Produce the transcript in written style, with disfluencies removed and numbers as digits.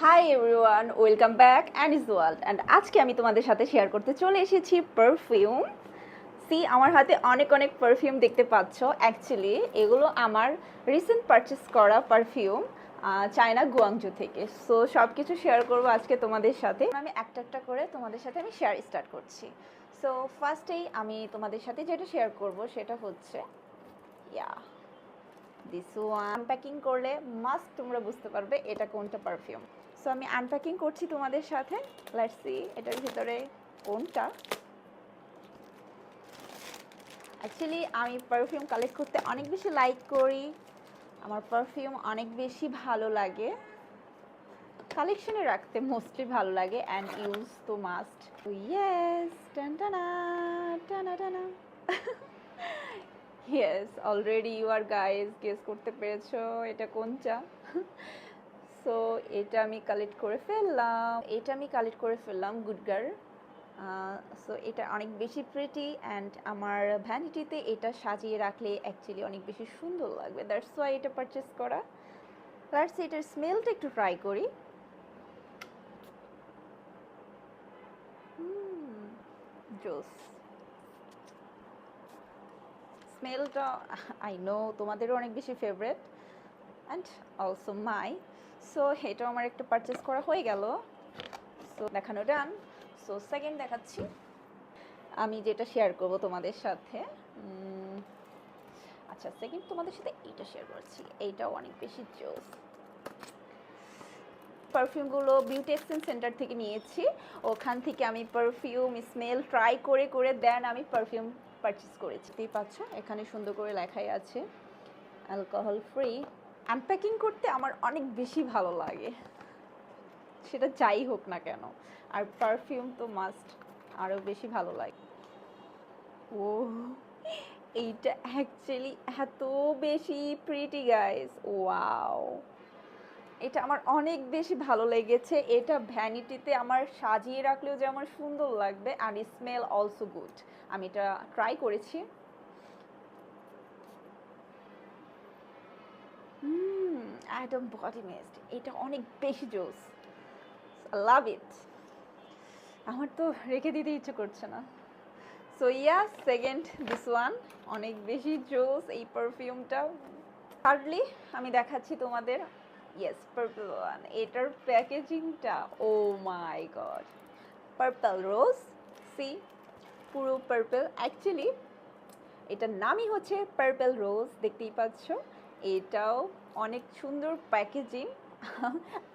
Hi everyone, welcome back anise world. And আজকে আমি তোমাদের সাথে শেয়ার করতে চলে এসেছি পারফিউম। আমার হাতে অনেক অনেক পারফিউম দেখতে পাচ্ছ। অ্যাকচুয়ালি এগুলো আমার রিসেন্ট পারচেস করা পারফিউম, চায়না গুয়াংজু থেকে। সো সব কিছু শেয়ার করবো আজকে তোমাদের সাথে। আমি একটা একটা করে তোমাদের সাথে আমি শেয়ার স্টার্ট করছি। সো ফার্স্টেই আমি তোমাদের সাথে যেটা শেয়ার করব সেটা হচ্ছে দিস ওয়ান। আনপ্যাকিং করলে মাস্ট তোমরা বুঝতে পারবে এটা কোনটা পারফিউম। সো আমি আনপ্যাকিং করছি তোমাদের সাথে। লেটস সি এটার ভিতরে কোনটা। অ্যাকচুয়ালি আমি পারফিউম কালেক্ট করতে অনেক বেশি লাইক করি। আমার পারফিউম অনেক বেশি ভালো লাগে, কালেকশনে রাখতে মোস্টলি ভালো লাগে, অ্যান্ড ইউজ তো মাস্ট। ইয়েস, টান টানা টানা টানা। ইয়েস, অলরেডি ইউ আর গাইজ গেস করতে পেরেছো এটা কোনটা। সো এটা আমি কালেক্ট করে ফেললাম গুড গার্ল। সো এটা অনেক বেশি প্রিটি, অ্যান্ড আমার ভ্যানিটিতে এটা সাজিয়ে রাখলে অ্যাকচুয়ালি অনেক বেশি সুন্দর লাগবে। দ্যাটস ওয়াই এটা পারচেস করা। লেটস এটার স্মেলটা একটু ট্রাই করি। জোস স্মেলটা, আই নো তোমাদেরও অনেক বেশি favourite and also my. So এটাও আমার একটা পারচেস করা হয়ে গেল। সো দেখানো ডান। সো সেকেন্ড দেখাচ্ছি আমি যেটা শেয়ার করব তোমাদের সাথে। আচ্ছা, সেকেন্ড তোমাদের সাথে এইটা শেয়ার করছি। এইটাও অনেক বেশি জোস। পারফিউমগুলো বিউটি এক্সচেঞ্জ সেন্টার থেকে নিয়েছি। ওখান থেকে আমি পারফিউম স্মেল ট্রাই করে করে দেন আমি পারফিউম পারচেস করেছি। দেখতেই পাচ্ছ এখানে সুন্দর করে লেখাই আছে অ্যালকোহল ফ্রি। আনপ্যাকিং করতে আমার অনেক বেশি ভালো লাগে, সেটা যাই হোক না কেন। আর পারফিউম তো মাস্ট, আরও বেশি ভালো লাগে। ও, এইটা অ্যাকচুয়ালি এত বেশি প্রিটি গাইস, ওয়াও। এটা আমার অনেক বেশি ভালো লেগেছে। এটা ভ্যানিটিতে আমার সাজিয়ে রাখলেও যে আমার সুন্দর লাগবে, অ্যান্ড স্মেল অলসো গুড। আমি এটা ট্রাই করেছি। অ্যাডম বডি মিস্ট, এটা অনেক বেশি জোস, লাভ ইট। আমার তো রেখে দিতে ইচ্ছে করছে না। So yeah, second this one অনেক বেশি জোস এই পারফিউমটা। থার্ডলি আমি দেখাচ্ছি তোমাদের, ইয়েস, পার্পল ওয়ান। এটার প্যাকেজিংটা, ও মাই গড, পার্পল রোজ। সি, পুরো পার্পল। অ্যাকচুয়ালি এটার নামই হচ্ছে পার্পল রোজ, দেখতেই পাচ্ছ। এটাও অনেক সুন্দর প্যাকেজিং।